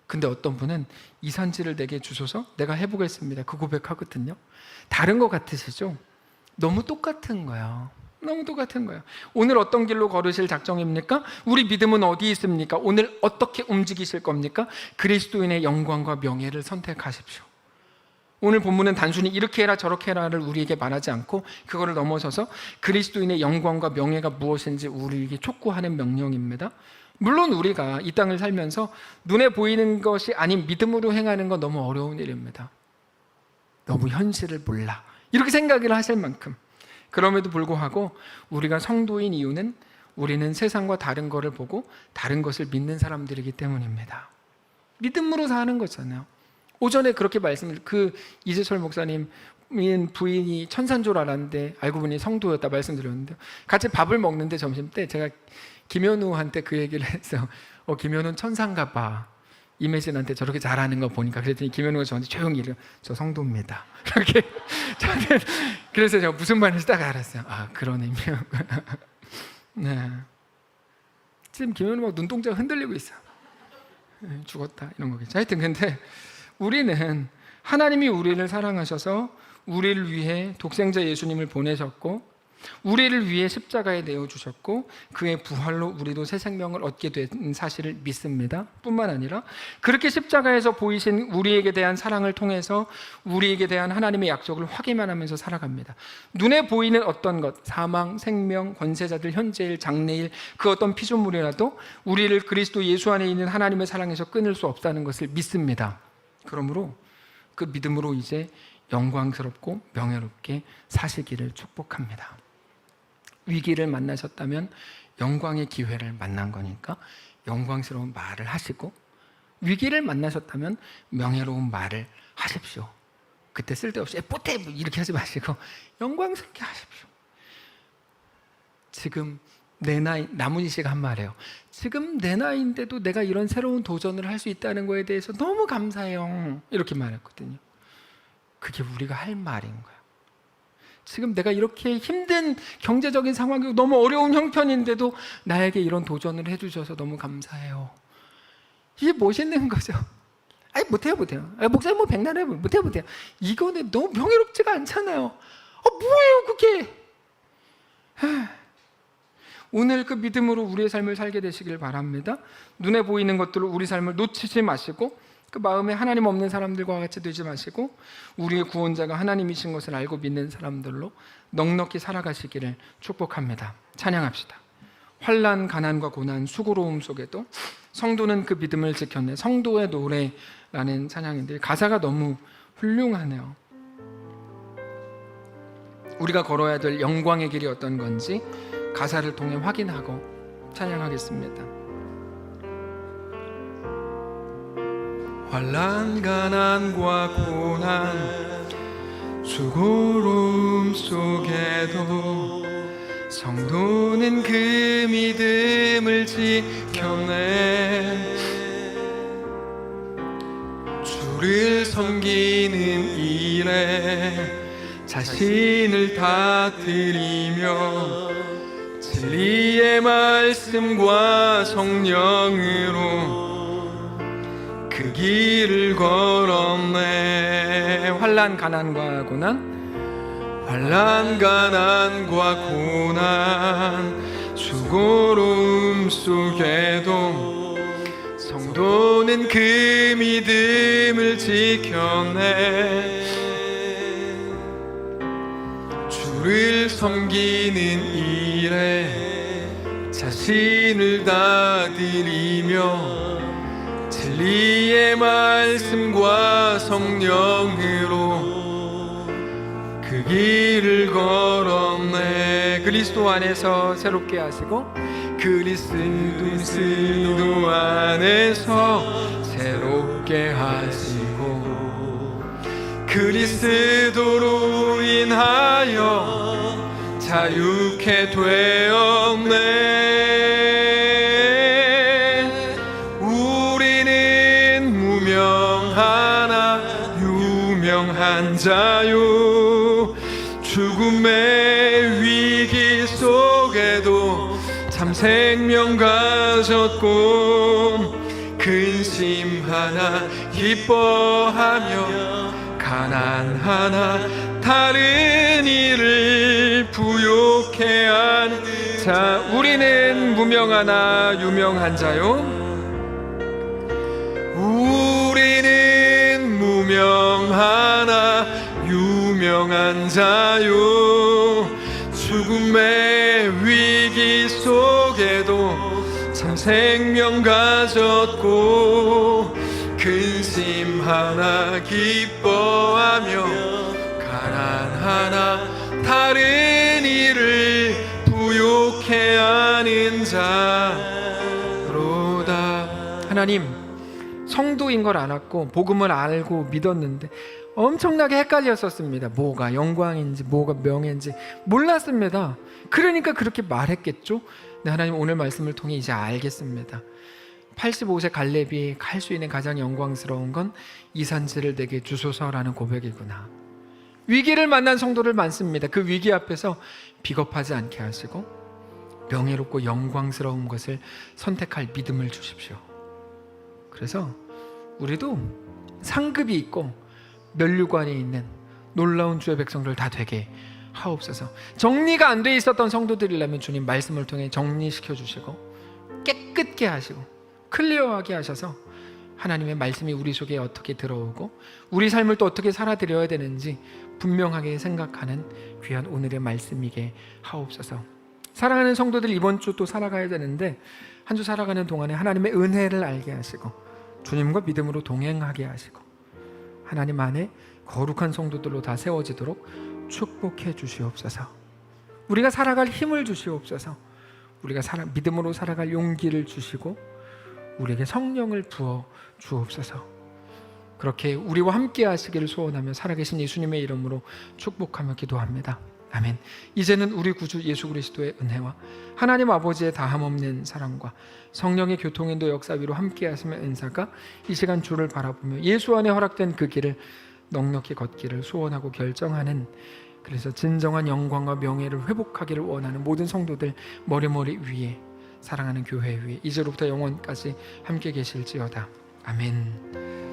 근데 어떤 분은 이 산지를 내게 주소서, 내가 해보겠습니다. 그 고백하거든요. 다른 거 같으시죠? 너무 똑같은 거예요. 너무 똑같은 거예요. 오늘 어떤 길로 걸으실 작정입니까? 우리 믿음은 어디 있습니까? 오늘 어떻게 움직이실 겁니까? 그리스도인의 영광과 명예를 선택하십시오. 오늘 본문은 단순히 이렇게 해라 저렇게 해라를 우리에게 말하지 않고 그거를 넘어서서 그리스도인의 영광과 명예가 무엇인지 우리에게 촉구하는 명령입니다. 물론 우리가 이 땅을 살면서 눈에 보이는 것이 아닌 믿음으로 행하는 건 너무 어려운 일입니다. 너무 현실을 몰라 이렇게 생각을 하실 만큼. 그럼에도 불구하고 우리가 성도인 이유는 우리는 세상과 다른 것을 보고 다른 것을 믿는 사람들이기 때문입니다. 믿음으로 사는 거잖아요. 오전에 그렇게 이재철 목사님 부인이 천사인 줄 알았는데 알고 보니 성도였다 말씀드렸는데, 같이 밥을 먹는데 점심 때 제가 김현우한테 그 얘기를 했어요. 김현우는 천사인가 봐. 이매진한테 저렇게 잘하는 거 보니까. 그랬더니 김현우가 저한테 조용히 이래요. 저 성도입니다. 이렇게 저는 그래서 제가 무슨 말인지 딱 알았어요. 그런 의미였구나. 네. 지금 김현우가 눈동자가 흔들리고 있어. 죽었다 이런 거겠죠. 하여튼 근데 우리는 하나님이 우리를 사랑하셔서 우리를 위해 독생자 예수님을 보내셨고 우리를 위해 십자가에 내어주셨고 그의 부활로 우리도 새 생명을 얻게 된 사실을 믿습니다. 뿐만 아니라 그렇게 십자가에서 보이신 우리에게 대한 사랑을 통해서 우리에게 대한 하나님의 약속을 확인만 하면서 살아갑니다. 눈에 보이는 어떤 것, 사망, 생명, 권세자들, 현재일, 장래일, 그 어떤 피조물이라도 우리를 그리스도 예수 안에 있는 하나님의 사랑에서 끊을 수 없다는 것을 믿습니다. 그러므로 그 믿음으로 이제 영광스럽고 명예롭게 사시기를 축복합니다. 위기를 만나셨다면 영광의 기회를 만난 거니까 영광스러운 말을 하시고, 위기를 만나셨다면 명예로운 말을 하십시오. 그때 쓸데없이 뽀떼 이렇게 하지 마시고 영광스럽게 하십시오. 지금 내 나이, 나문희 씨가 한 말이에요. 지금 내 나이인데도 내가 이런 새로운 도전을 할 수 있다는 거에 대해서 너무 감사해요. 이렇게 말했거든요. 그게 우리가 할 말인 거예요. 지금 내가 이렇게 힘든 경제적인 상황이고 너무 어려운 형편인데도 나에게 이런 도전을 해주셔서 너무 감사해요. 이게 멋있는 거죠. 아니 못해요. 목사님 뭐 백날 해요. 못해요. 이거는 너무 명예롭지가 않잖아요. 뭐예요 그게. 오늘 그 믿음으로 우리의 삶을 살게 되시길 바랍니다. 눈에 보이는 것들로 우리 삶을 놓치지 마시고, 그 마음에 하나님 없는 사람들과 같이 되지 마시고, 우리의 구원자가 하나님이신 것을 알고 믿는 사람들로 넉넉히 살아가시기를 축복합니다. 찬양합시다. 환난, 가난과 고난, 수고로움 속에도 성도는 그 믿음을 지켰네. 성도의 노래라는 찬양인데 가사가 너무 훌륭하네요. 우리가 걸어야 될 영광의 길이 어떤 건지 가사를 통해 확인하고 찬양하겠습니다. 환난, 가난과 고난, 수고로움 속에도 성도는 그 믿음을 지켰네. 주를 섬기는 일에 자신을 다 드리며 진리의 말씀과 성령으로 그 길을 걸었네. 환난, 가난과 고난, 환난, 가난과 고난, 수고로움 속에도 성도는 그 믿음을 지켰네. 주를 섬기는 일에 자신을 다 드리며 진리의 말씀과 성령으로 그 길을 걸었네. 그리스도 안에서 새롭게 하시고, 그리스도 안에서 새롭게 하시고, 그리스도로 인하여 자유케 되었네. 유명한 자요, 죽음의 위기 속에도 참 생명 가졌고, 근심 하나 기뻐하며 가난 하나 다른 이를 부욕해 하는 자. 우리는 무명하나 유명한 자요, 우리는 무명하나 유명한 자요, 죽음의 위기 속에도 참 생명 가졌고, 근심 하나 기뻐하며 가난하나 다른 이를 부욕해 하는 자로다. 하나님, 성도인 걸 알았고 복음을 알고 믿었는데 엄청나게 헷갈렸었습니다. 뭐가 영광인지 뭐가 명예인지 몰랐습니다. 그러니까 그렇게 말했겠죠. 네, 하나님 오늘 말씀을 통해 이제 알겠습니다. 85세 갈렙이 갈 수 있는 가장 영광스러운 건 이 산지를 내게 주소서라는 고백이구나. 위기를 만난 성도들 많습니다. 그 위기 앞에서 비겁하지 않게 하시고 명예롭고 영광스러운 것을 선택할 믿음을 주십시오. 그래서 우리도 상급이 있고 면류관이 있는 놀라운 주의 백성들 다 되게 하옵소서. 정리가 안 돼 있었던 성도들이라면 주님 말씀을 통해 정리시켜 주시고 깨끗게 하시고 클리어하게 하셔서 하나님의 말씀이 우리 속에 어떻게 들어오고 우리 삶을 또 어떻게 살아드려야 되는지 분명하게 생각하는 귀한 오늘의 말씀이게 하옵소서. 사랑하는 성도들, 이번 주 또 살아가야 되는데 한 주 살아가는 동안에 하나님의 은혜를 알게 하시고 주님과 믿음으로 동행하게 하시고 하나님 안에 거룩한 성도들로 다 세워지도록 축복해 주시옵소서. 우리가 살아갈 힘을 주시옵소서. 우리가 믿음으로 살아갈 용기를 주시고 우리에게 성령을 부어 주옵소서. 그렇게 우리와 함께 하시기를 소원하며 살아계신 예수님의 이름으로 축복하며 기도합니다. 아멘. 이제는 우리 구주 예수 그리스도의 은혜와 하나님 아버지의 다함없는 사랑과 성령의 교통인도 역사 위로 함께 하시며 은사가 이 시간 주를 바라보며 예수 안에 허락된 그 길을 넉넉히 걷기를 소원하고 결정하는, 그래서 진정한 영광과 명예를 회복하기를 원하는 모든 성도들 머리머리 위에, 사랑하는 교회 위에 이제로부터 영원까지 함께 계실지어다. 아멘.